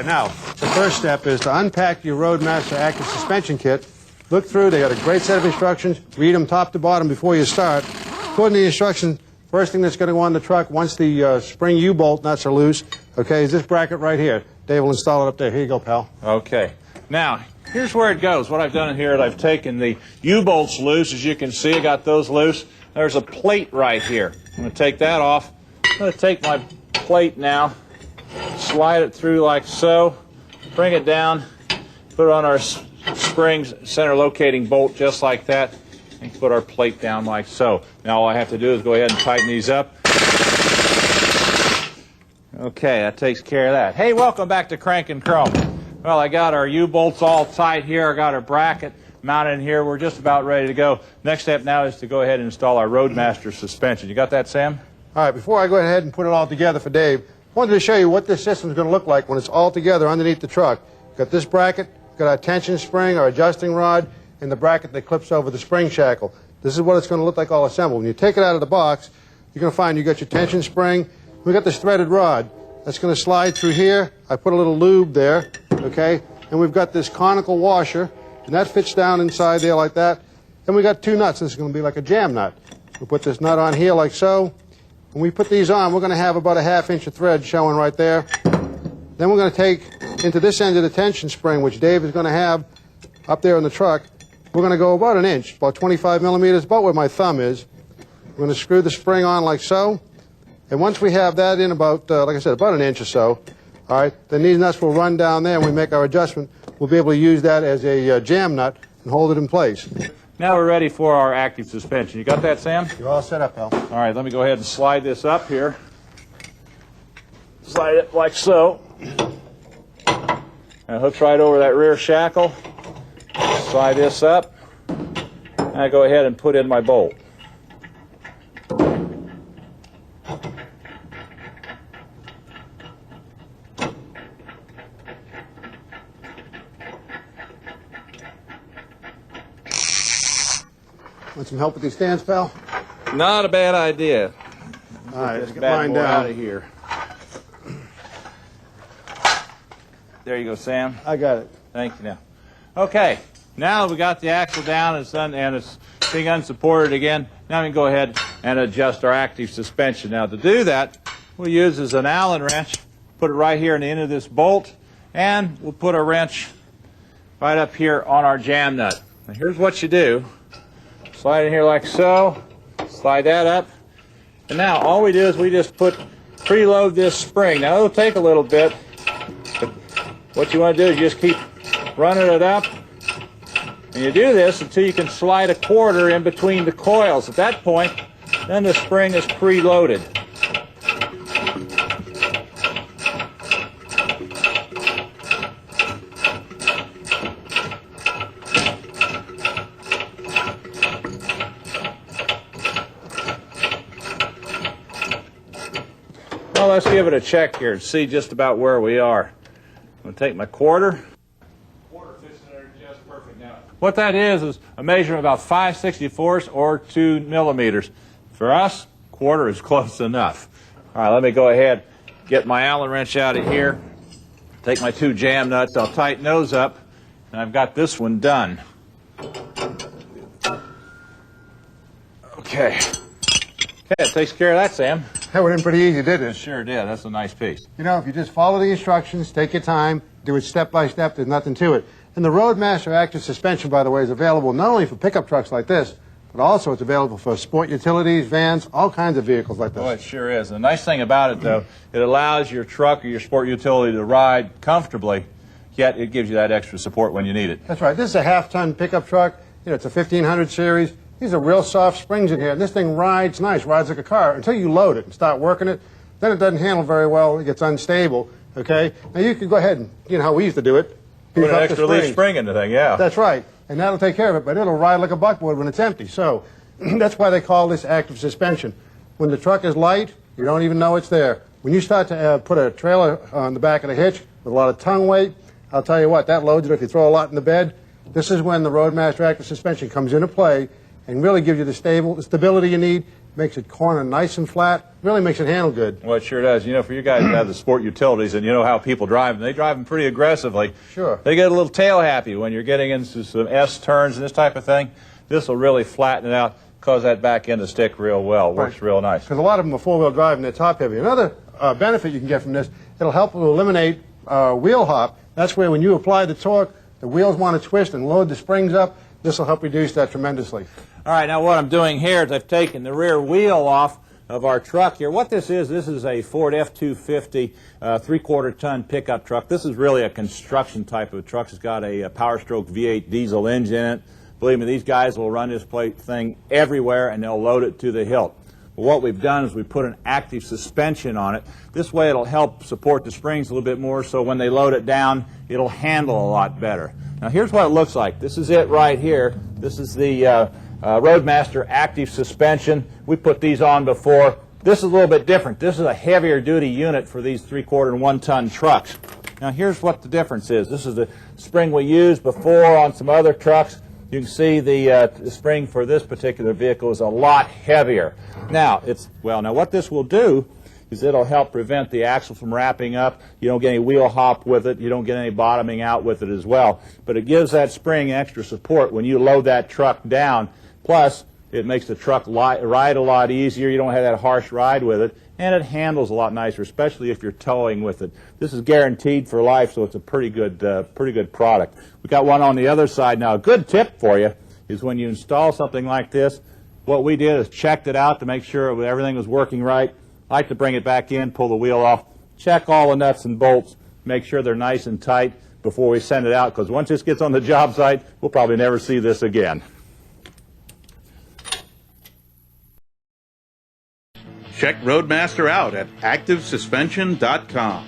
right, now, the first step is to unpack your Roadmaster Active Suspension Kit. Look through, they got a great set of instructions. Read them top to bottom before you start. According to the instructions, first thing that's going to go on the truck once the spring U-bolt nuts are loose, okay, is this bracket right here. Dave will install it up there. Here you go, pal. Okay. Now, here's where it goes. What I've done here is I've taken the U-bolts loose. As you can see, I got those loose. There's a plate right here. I'm going to take that off. I'm going to take my plate now, slide it through like so, bring it down, put it on our springs center locating bolt just like that, and put our plate down like so. Now all I have to do is go ahead and tighten these up. Okay, that takes care of that. Hey, welcome back to Crank and Chrome. Well, I got our U-bolts all tight here. I got our bracket mounted in here. We're just about ready to go. Next step now is to go ahead and install our Roadmaster suspension. You got that, Sam? All right, before I go ahead and put it all together for Dave, I wanted to show you what this system is going to look like when it's all together underneath the truck. Got this bracket, got our tension spring, our adjusting rod, and the bracket that clips over the spring shackle. This is what it's going to look like all assembled. When you take it out of the box, you're going to find you got your tension spring. We got this threaded rod that's going to slide through here. I put a little lube there, okay? And we've got this conical washer, and that fits down inside there like that. And we got two nuts. This is going to be like a jam nut. We'll put this nut on here like so. When we put these on, we're going to have about a 1/2 inch of thread showing right there. Then we're going to take into this end of the tension spring, which Dave is going to have up there in the truck. We're going to go about 1 inch, about 25 millimeters, about where my thumb is. We're going to screw the spring on like so. And once we have that in about, like I said, about 1 inch or so, all right, then these nuts will run down there and we make our adjustment. We'll be able to use that as a jam nut and hold it in place. Now we're ready for our active suspension. You got that, Sam? You're all set up, pal. All right, let me go ahead and slide this up here. Slide it like so. And it hooks right over that rear shackle. Slide this up. And I go ahead and put in my bolt. Want some help with these stands, pal? Not a bad idea. All right, let's get Bad mine boy down. out of here. There you go, Sam. I got it. Thank you. Now, okay. Now we got the axle down and it's being unsupported again. Now we can go ahead and adjust our active suspension. Now to do that, we'll use is an Allen wrench. Put it right here in the end of this bolt, and we'll put a wrench right up here on our jam nut. Now here's what you do. Slide in here like so. Slide that up. And now all we do is we just preload this spring. Now it'll take a little bit. But what you want to do is just keep running it up. And you do this until you can slide a quarter in between the coils. At that point, then the spring is preloaded. Well, let's give it a check here and see just about where we are. I'm going to take my quarter. Quarter fits in there just perfect now. What that is a measurement of about 5/64 or 2 millimeters. For us, quarter is close enough. All right, let me go ahead, get my Allen wrench out of here, take my 2 jam nuts, I'll tighten those up, and I've got this one done. Okay. Okay, that takes care of that, Sam. That went in pretty easy, didn't it? Sure did. That's a nice piece. You know, if you just follow the instructions, take your time, do it step by step, there's nothing to it. And the Roadmaster Active Suspension, by the way, is available not only for pickup trucks like this, but also it's available for sport utilities, vans, all kinds of vehicles like this. Oh, it sure is. The nice thing about it, though, it allows your truck or your sport utility to ride comfortably, yet it gives you that extra support when you need it. That's right. This is a half-ton pickup truck. You know, it's a 1500 series. These are real soft springs in here, and this thing rides nice, rides like a car until you load it and start working it. Then it doesn't handle very well. It gets unstable, okay? Now, you can go ahead and, you know how we used to do it. Put an extra leaf spring in the thing, yeah. That's right. And that'll take care of it, but it'll ride like a buckboard when it's empty. So that's why they call this active suspension. When the truck is light, you don't even know it's there. When you start to put a trailer on the back of the hitch with a lot of tongue weight, I'll tell you what, that loads it if you throw a lot in the bed. This is when the Roadmaster Active Suspension comes into play, and really gives you the stability you need. Makes it corner nice and flat. Really makes it handle good. Well, it sure does. You know, for you guys that have the sport utilities, and you know how people drive them, they drive them pretty aggressively. Sure. They get a little tail happy when you're getting into some S turns and this type of thing. This will really flatten it out, cause that back end to stick real well. Works real nice. Because a lot of them are four-wheel drive and they're top heavy. Another benefit you can get from this, it'll help to eliminate wheel hop. That's where when you apply the torque, the wheels want to twist and load the springs up. This will help reduce that tremendously. All right, now what I'm doing here is I've taken the rear wheel off of our truck here. What this is a Ford F-250 3/4 ton pickup truck. This is really a construction type of truck. It's got a Power Stroke V8 diesel engine in it. Believe me, these guys will run this thing everywhere and they'll load it to the hilt. Well, what we've done is we put an active suspension on it. This way it'll help support the springs a little bit more, so when they load it down, it'll handle a lot better. Now here's what it looks like. This is it right here. This is the Roadmaster active suspension. We put these on before. This is a little bit different. This is a heavier duty unit for these 3/4 and 1 ton trucks. Now here's what the difference is. This is the spring we used before on some other trucks. You can see the spring for this particular vehicle is a lot heavier. Now what this will do is it'll help prevent the axle from wrapping up. You don't get any wheel hop with it. You don't get any bottoming out with it as well. But it gives that spring extra support when you load that truck down. Plus, it makes the truck ride a lot easier. You don't have that harsh ride with it. And it handles a lot nicer, especially if you're towing with it. This is guaranteed for life, so it's a pretty good product. We got one on the other side now. A good tip for you is when you install something like this, what we did is checked it out to make sure everything was working right. I like to bring it back in, pull the wheel off, check all the nuts and bolts, make sure they're nice and tight before we send it out, because once this gets on the job site, we'll probably never see this again. Check Roadmaster out at ActiveSuspension.com.